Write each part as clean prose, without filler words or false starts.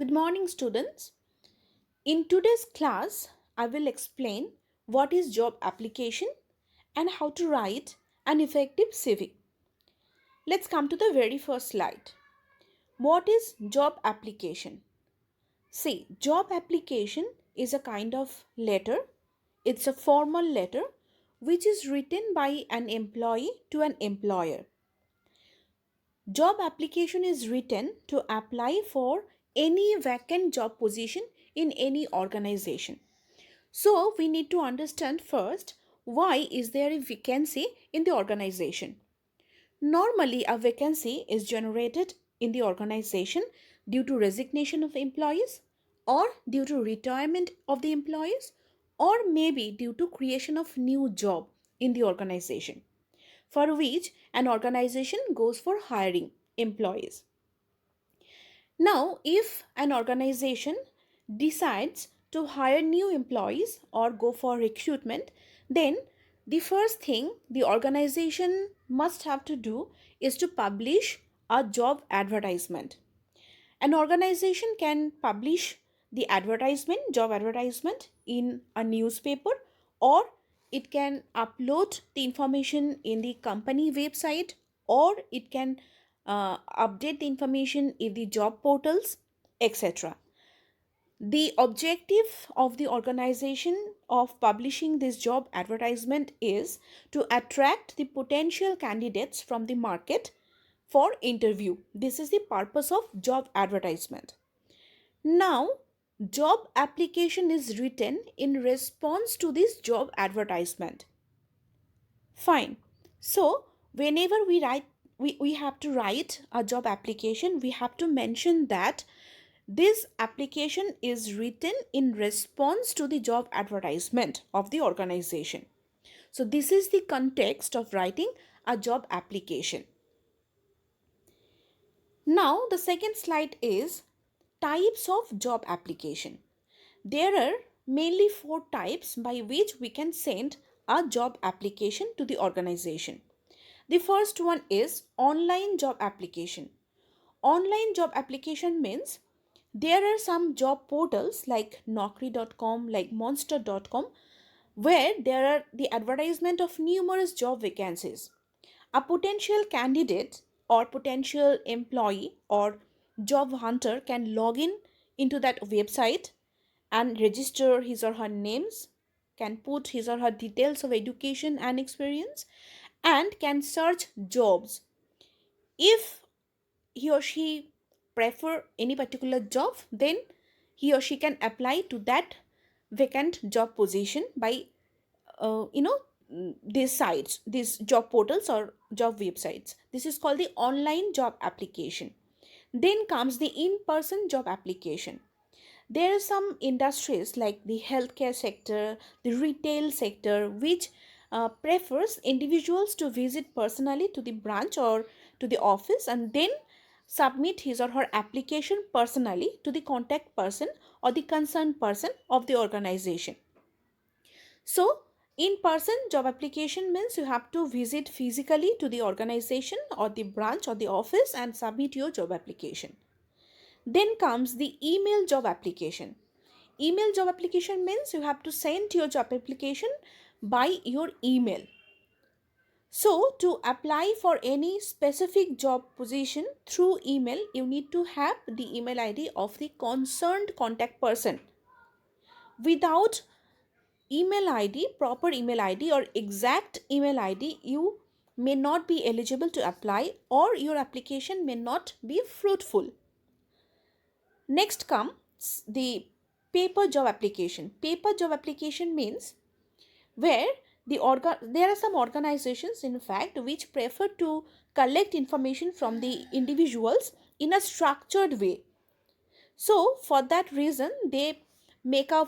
Good morning, students. In today's class, I will explain what is job application and how to write an effective CV. Let's come to the very first slide. What is job application? See, job application is a kind of letter. It's a formal letter which is written by an employee to an employer. Job application is written to apply for any vacant job position in any organization. So we need to understand first why is there a vacancy in the organization. Normally a vacancy is generated in the organization due to resignation of employees or due to retirement of the employees or maybe due to creation of new job in the organization for which an organization goes for hiring employees. Now, if an organization decides to hire new employees or go for recruitment, then the first thing the organization must have to do is to publish a job advertisement. An organization can publish the job advertisement in a newspaper, or it can upload the information in the company website, or it can update the information in the job portals, etc. The objective of the organization of publishing this job advertisement is to attract the potential candidates from the market for interview. This is the purpose of job advertisement. Now, job application is written in response to this job advertisement. Fine. So, whenever we have to write a job application, we have to mention that this application is written in response to the job advertisement of the organization. So, this is the context of writing a job application. Now, the second slide is types of job application. There are mainly four types by which we can send a job application to the organization. The first one is online job application. Online job application means there are some job portals like Naukri.com, like Monster.com, where there are the advertisement of numerous job vacancies. A potential candidate or potential employee or job hunter can log in into that website and register his or her names, can put his or her details of education and experience, and can search jobs. If he or she prefer any particular job, then he or she can apply to that vacant job position by uh, you know these sites, these job portals or job websites. This is called the online job application. Then comes the in-person job application. There are some industries like the healthcare sector, the retail sector, which prefers individuals to visit personally to the branch or to the office and then submit his or her application personally to the contact person or the concerned person of the organization. So, in person job application means you have to visit physically to the organization or the branch or the office and submit your job application. Then comes the email job application. Email job application means you have to send your job application by your email. So, to apply for any specific job position through email, you need to have the email ID of the concerned contact person. Without email ID, proper email ID or exact email ID, you may not be eligible to apply or your application may not be fruitful. Next comes the paper job application. Paper job application means where there are some organizations in fact which prefer to collect information from the individuals in a structured way. So for that reason they make a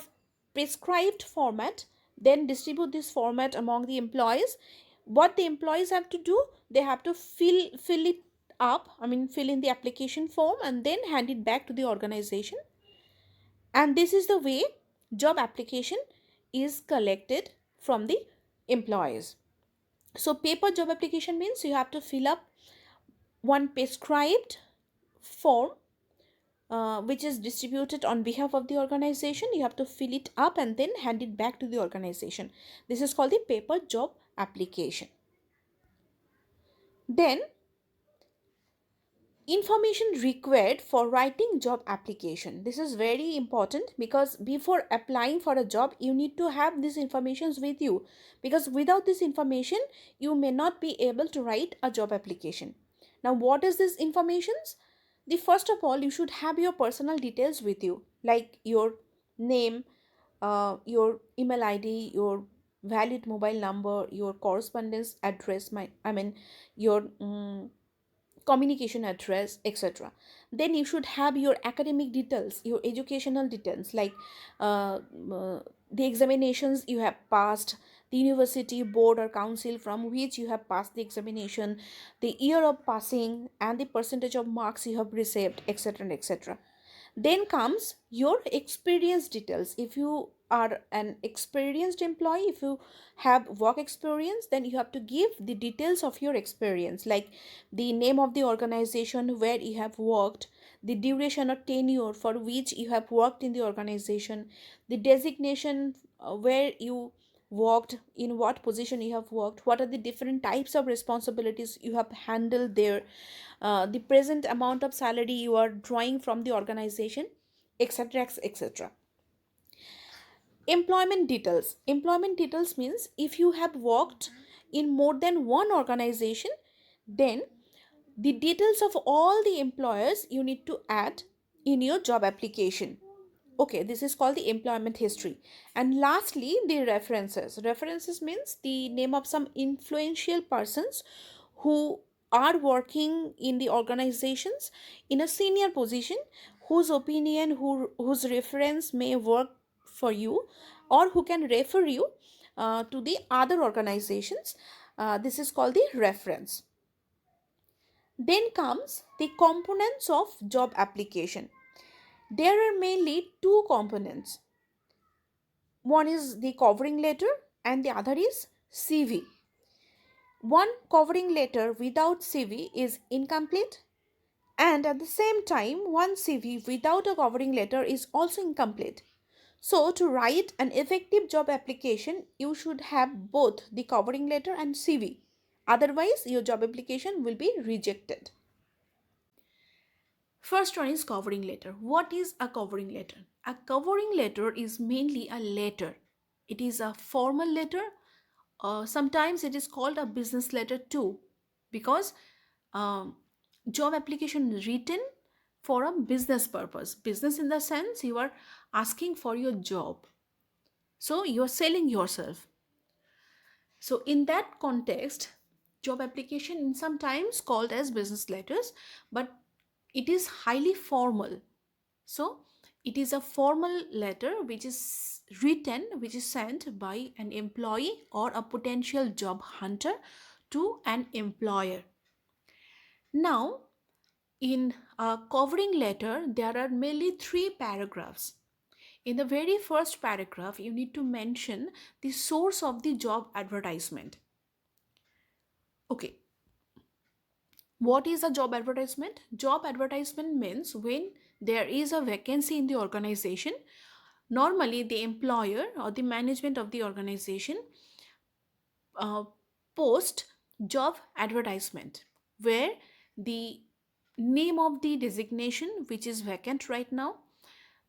prescribed format, then distribute this format among the employees. What the employees have to do, they have to fill it up, fill in the application form and then hand it back to the organization. And this is the way job application is collected from the employees. So paper job application means you have to fill up one prescribed form which is distributed on behalf of the organization. You have to fill it up and then hand it back to the organization. This is called the paper job application. Then, information required for writing job application. This is very important because before applying for a job, you need to have these informations with you, because without this information, you may not be able to write a job application. Now, what is this informations? The first of all, you should have your personal details with you, like your name, your email ID, your valid mobile number, your correspondence address, your communication address, etc. Then you should have your academic details, your educational details, like the examinations you have passed, the university, board or council from which you have passed the examination, the year of passing, and the percentage of marks you have received, etc., etc. Then comes your experience details. If you are an experienced employee, if you have work experience, then you have to give the details of your experience, like the name of the organization where you have worked, the duration or tenure for which you have worked in the organization, the designation, where you worked, in what position you have worked, what are the different types of responsibilities you have handled there, the present amount of salary you are drawing from the organization, etc., etc. Employment details means if you have worked in more than one organization, then the details of all the employers you need to add in your job application. Okay, this is called the employment history. And lastly, the references means the name of some influential persons who are working in the organizations in a senior position, whose opinion, whose reference may work for you, or who can refer you to the other organizations. This is called the reference. Then comes the components of job application. There are mainly two components. One is the covering letter and the other is CV. One covering letter without CV is incomplete, and at the same time, one CV without a covering letter is also incomplete. So, to write an effective job application, you should have both the covering letter and CV. Otherwise, your job application will be rejected. First one is covering letter. What is a covering letter? A covering letter is mainly a letter. It is a formal letter. Sometimes it is called a business letter too, because um, job application is written for a business purpose. Business in the sense you are asking for your job. So you are selling yourself. So in that context, job application is sometimes called as business letters, but it is highly formal. So it is a formal letter which is written, which is sent by an employee or a potential job hunter to an employer. Now, in a covering letter, there are mainly three paragraphs. In the very first paragraph, you need to mention the source of the job advertisement. Okay, what is a job advertisement? Job advertisement means when there is a vacancy in the organization, normally the employer or the management of the organization uh, post job advertisement where the name of the designation which is vacant right now,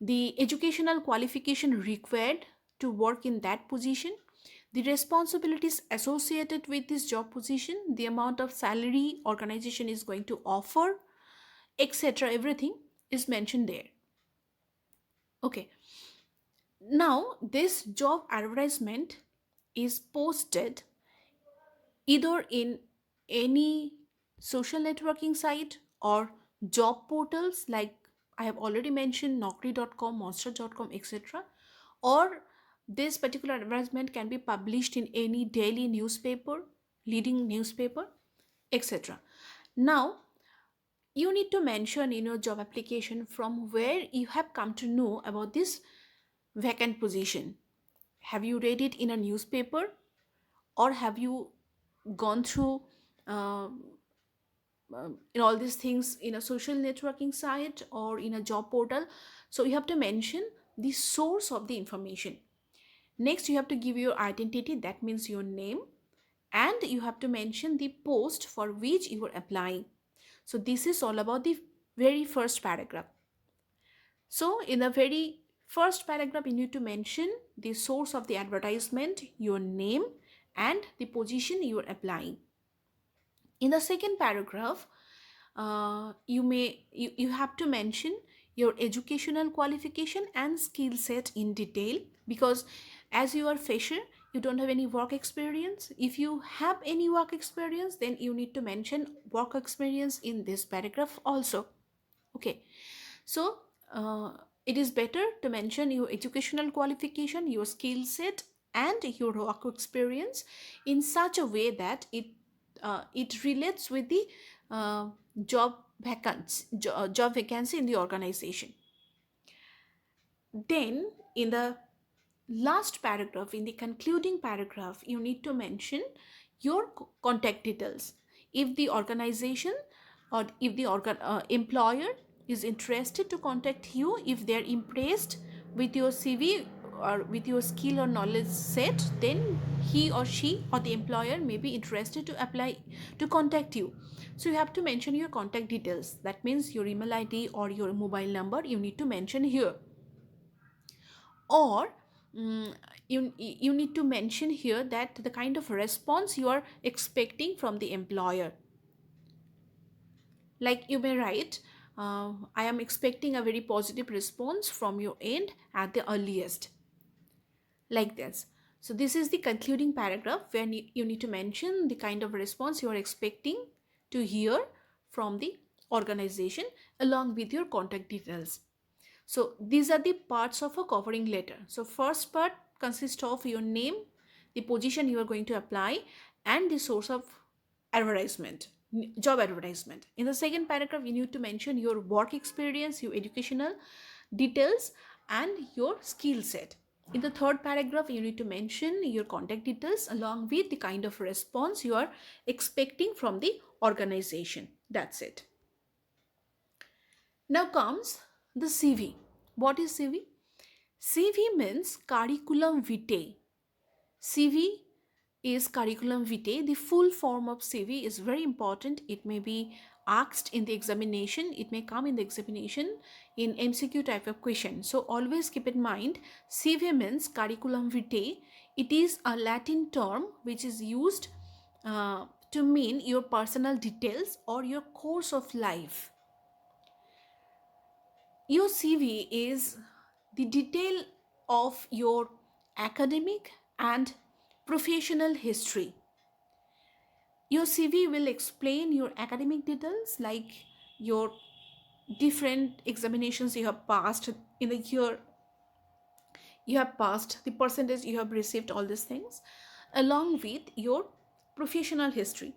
the educational qualification required to work in that position, the responsibilities associated with this job position, the amount of salary organization is going to offer, etc., everything is mentioned there. Okay, now this job advertisement is posted either in any social networking site or job portals like I have already mentioned naukri.com, monster.com, etc. Or this particular advertisement can be published in any daily newspaper, leading newspaper, etc. Now, you need to mention in your job application from where you have come to know about this vacant position. Have you read it in a newspaper, or have you gone through uh, in all these things in a social networking site or in a job portal. So you have to mention the source of the information. Next, you have to give your identity, that means your name, and you have to mention the post for which you are applying. So this is all about the very first paragraph. So in the very first paragraph, you need to mention the source of the advertisement, your name, and the position you are applying. In the second paragraph, you have to mention your educational qualification and skill set in detail, because as you are fresher, you don't have any work experience. If you have any work experience, then you need to mention work experience in this paragraph also. Okay, so it is better to mention your educational qualification, your skill set, and your work experience in such a way that it relates with the job vacancy in the organization. Then in the last paragraph, in the concluding paragraph, you need to mention your contact details. If the organization or if the employer is interested to contact you, if they are impressed with your CV or with your skill or knowledge set, then he or she or the employer may be interested to apply to contact you. So you have to mention your contact details. That means your email ID or your mobile number you need to mention here. Or you need to mention here that the kind of response you are expecting from the employer. Like you may write, I am expecting a very positive response from your end at the earliest, like this. So this is the concluding paragraph where you need to mention the kind of response you are expecting to hear from the organization along with your contact details. So these are the parts of a covering letter. So first part consists of your name, the position you are going to apply, and the source of advertisement, job advertisement. In the second paragraph, you need to mention your work experience, your educational details, and your skill set. In the third paragraph, you need to mention your contact details along with the kind of response you are expecting from the organization. That's it. Now comes the CV. What is CV? CV means curriculum vitae. CV is curriculum vitae. The full form of CV is very important. It may be asked in the examination. It may come in the examination in MCQ type of question. So always keep in mind, CV means curriculum vitae. It is a Latin term which is used to mean your personal details or your course of life. Your CV is the detail of your academic and professional history. Your CV will explain your academic details, like your different examinations you have passed in the year you have passed, the percentage you have received, all these things, along with your professional history.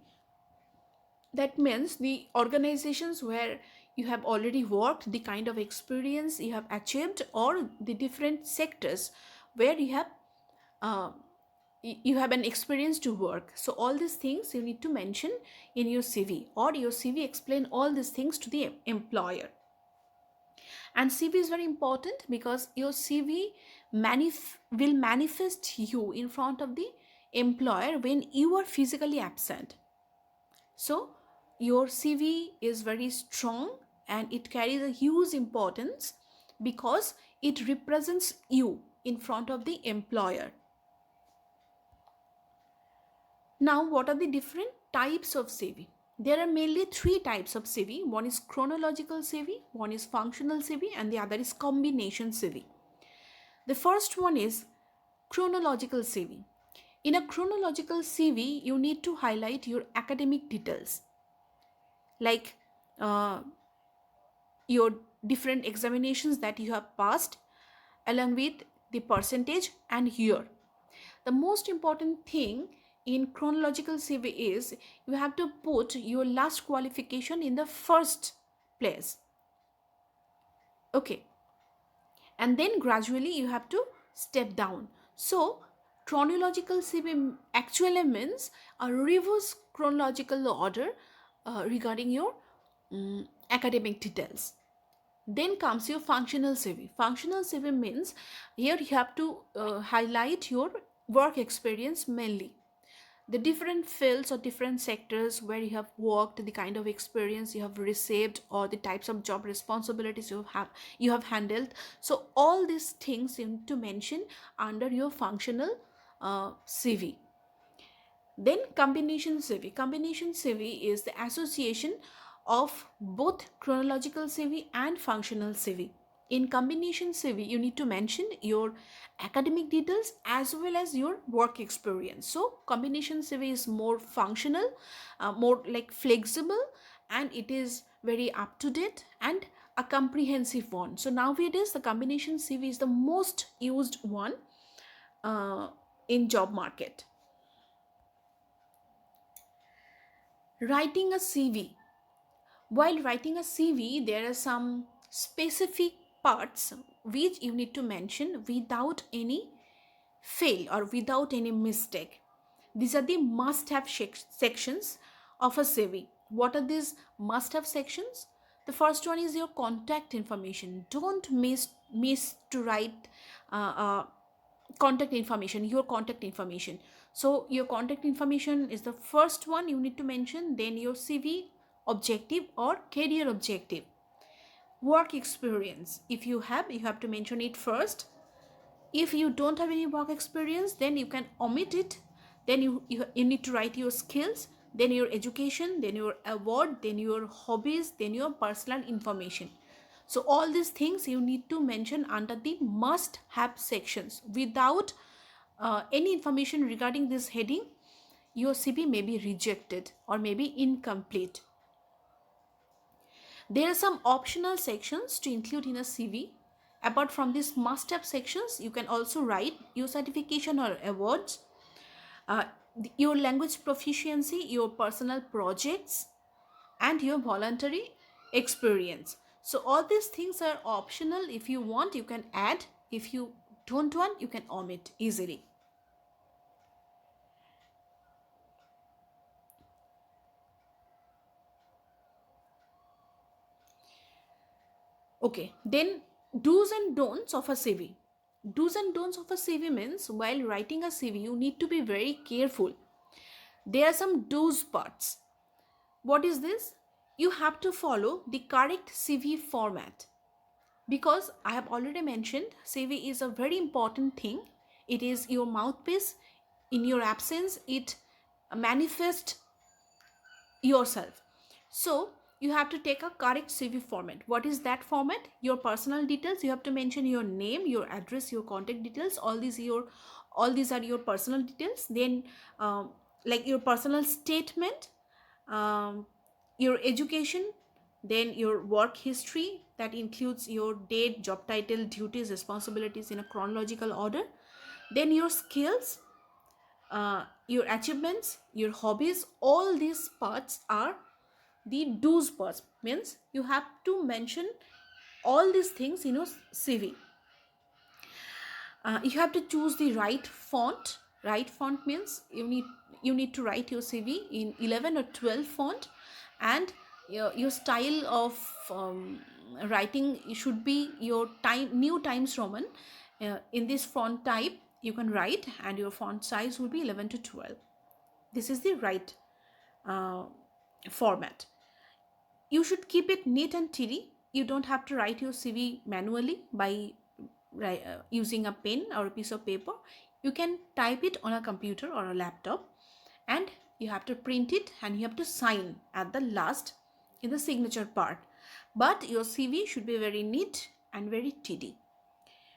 That means the organizations where you have already worked, the kind of experience you have achieved, or the different sectors where uh, you have an experience to work. So all these things you need to mention in your CV, or your CV explain all these things to the employer. And CV is very important because your CV will manifest you in front of the employer when you are physically absent. So your CV is very strong and it carries a huge importance because it represents you in front of the employer. Now, what are the different types of CV? There are mainly three types of CV. One is chronological CV, one is functional CV, and the other is combination CV. The first one is chronological CV. In a chronological CV, you need to highlight your academic details, like your different examinations that you have passed, along with the percentage and year. The most important thing in chronological CV is you have to put your last qualification in the first place. Okay. And then gradually you have to step down. So chronological CV actually means a reverse chronological order regarding your academic details. Then comes your functional CV. Functional CV means here you have to highlight your work experience mainly, the different fields or different sectors where you have worked, the kind of experience you have received, or the types of job responsibilities you have handled. So all these things you need to mention under your functional CV. Then combination CV. Combination CV is the association of both chronological CV and functional CV. In combination CV, you need to mention your academic details as well as your work experience. So combination CV is more functional, more like flexible, and it is very up to date and a comprehensive one. So nowadays the combination CV is the most used one in job market. Writing a CV. While writing a CV, there are some specific parts which you need to mention without any fail or without any mistake. These are the must have sections of a CV. What are these must have sections? The first one is your contact information. Don't miss to write contact information, your contact information. So your contact information is the first one you need to mention. Then your CV objective or career objective. Work experience, if you have to mention it first. If you don't have any work experience, then you can omit it. Then you need to write your skills, then your education, then your award, then your hobbies, then your personal information. So all these things you need to mention under the must have sections. Without any information regarding this heading, your CV may be rejected or may be incomplete. There are some optional sections to include in a CV. Apart from these must-have sections, you can also write your certification or awards, uh, your language proficiency, your personal projects, and your voluntary experience. So all these things are optional. If you want, you can add. If you don't want, you can omit easily. Okay, then do's and don'ts of a CV. Do's and don'ts of a CV means while writing a CV, you need to be very careful. There are some do's parts. What is this? You have to follow the correct CV format. Because I have already mentioned, CV is a very important thing. It is your mouthpiece. In your absence, it manifests yourself. So you have to take a correct CV format. What is that format? Your personal details. You have to mention your name, your address, your contact details. All these are your personal details. Then like your personal statement, um, your education, then your work history that includes your date, job title, duties, responsibilities in a chronological order. Then your skills, your achievements, your hobbies. All these parts are the do's parts. Means you have to mention all these things in your CV. You have to choose the right font. Right font means you need to write your CV in 11 or 12 font, and your style of writing should be your new Times Roman. In this font type you can write, and your font size will be 11 to 12. This is the right uh, format. You should keep it neat and tidy. You don't have to write your CV manually by using a pen or a piece of paper. You can type it on a computer or a laptop, and you have to print it and you have to sign at the last in the signature part. But your CV should be very neat and very tidy.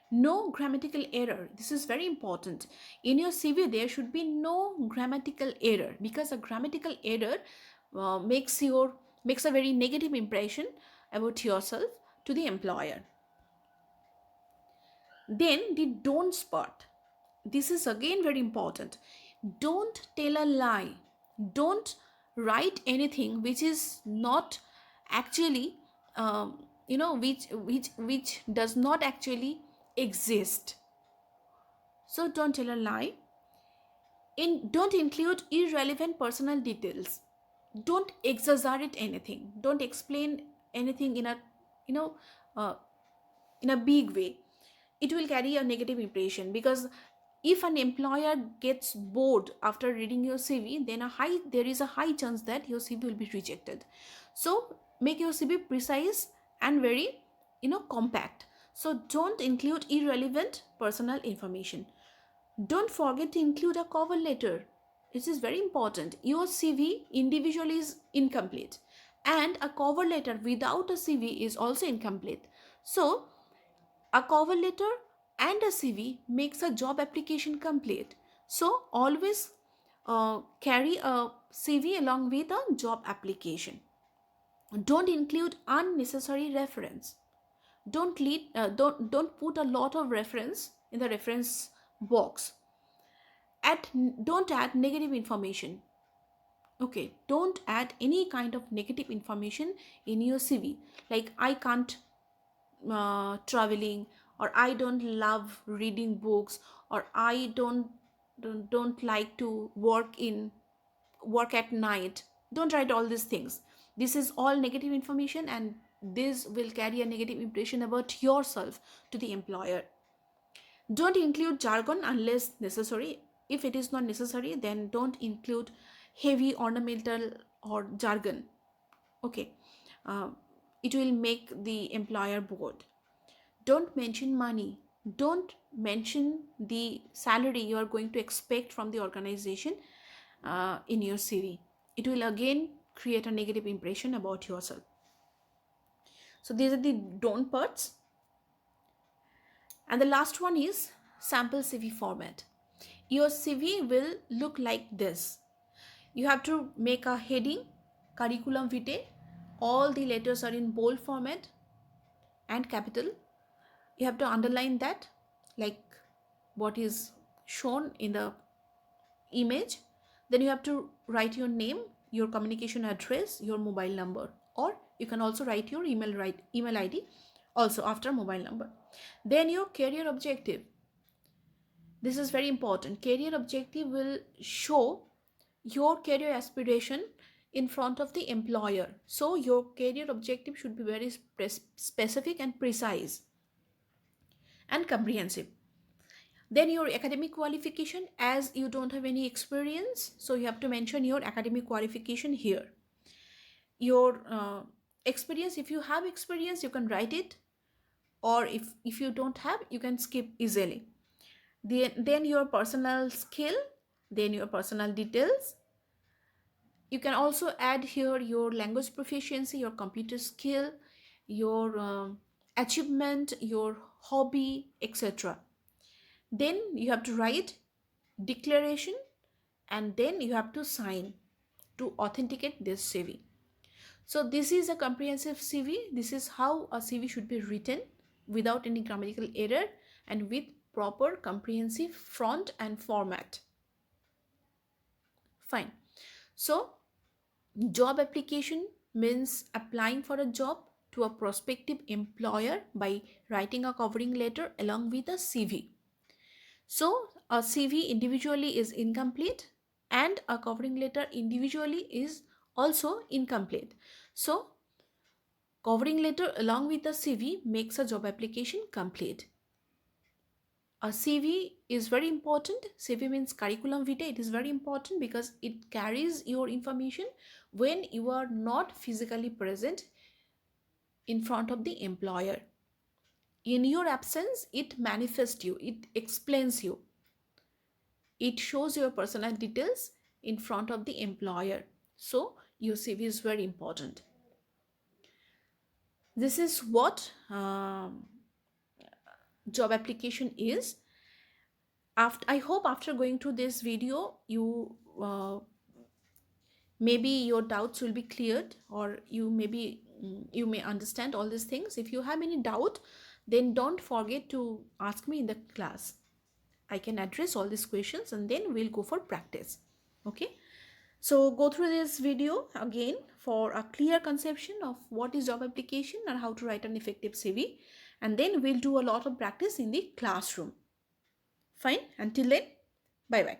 No grammatical error. This is very important. In your CV, there should be no grammatical error, because a grammatical error makes a very negative impression about yourself to the employer. Then the don'ts part. This is again very important. Don't tell a lie. Don't write anything which is not actually, which does not actually exist. So don't tell a lie. Don't include irrelevant personal details. Don't exaggerate anything, don't explain anything in a, you know uh, in a big way. It will carry a negative impression, because if an employer gets bored after reading your CV, then there is a high chance that your CV will be rejected. So make your CV precise and very, compact. So don't include irrelevant personal information. Don't forget to include a cover letter. This is very important. Your CV individually is incomplete, and a cover letter without a CV is also incomplete. So, a cover letter and a CV makes a job application complete. So, always carry a CV along with a job application. Don't include unnecessary reference. Don't put a lot of reference in the reference box. Don't add negative information. Okay, don't add any kind of negative information in your CV, like I can't traveling, or I don't love reading books, or I don't like to work at night. Don't write all these things. This is all negative information, and this will carry a negative impression about yourself to the employer. Don't include jargon unless necessary. If it is not necessary, then don't include heavy ornamental or jargon. Okay, uh, it will make the employer bored. Don't mention money. Don't mention the salary you are going to expect from the organization in your CV. It will again create a negative impression about yourself. So these are the don't parts. And the last one is sample CV format. Your CV will look like this. You have to make a heading, curriculum vitae. All the letters are in bold format and capital. You have to underline that, like what is shown in the image. Then you have to write your name, your communication address, your mobile number, or you can also write your email ID also after mobile number. Then your career objective. This is very important. Career objective will show your career aspiration in front of the employer. So your career objective should be very specific and precise and comprehensive. Then your academic qualification, as you don't have any experience, so you have to mention your academic qualification here. Your experience, if you have experience, you can write it, or if you don't have, you can skip easily. Then your personal skill, then your personal details. You can also add here your language proficiency, your computer skill, your achievement, your hobby, etc. Then you have to write declaration, and then you have to sign to authenticate this CV. So this is a comprehensive CV. This is how a CV should be written without any grammatical error and with proper comprehensive front and format. Fine. So job application means applying for a job to a prospective employer by writing a covering letter along with a CV. So a CV individually is incomplete, and a covering letter individually is also incomplete. So covering letter along with a CV makes a job application complete. A CV is very important. CV means curriculum vitae. It is very important because it carries your information when you are not physically present in front of the employer. In your absence, it manifests you, it explains you, it shows your personal details in front of the employer. So your CV is very important. This is what job application is. I hope after going through this video, maybe your doubts will be cleared, or you may understand all these things. If you have any doubt, then don't forget to ask me in the class. I can address all these questions, and then we'll go for practice. Okay, so go through this video again for a clear conception of what is job application and how to write an effective CV, and then we'll do a lot of practice in the classroom. Fine, until then, bye bye.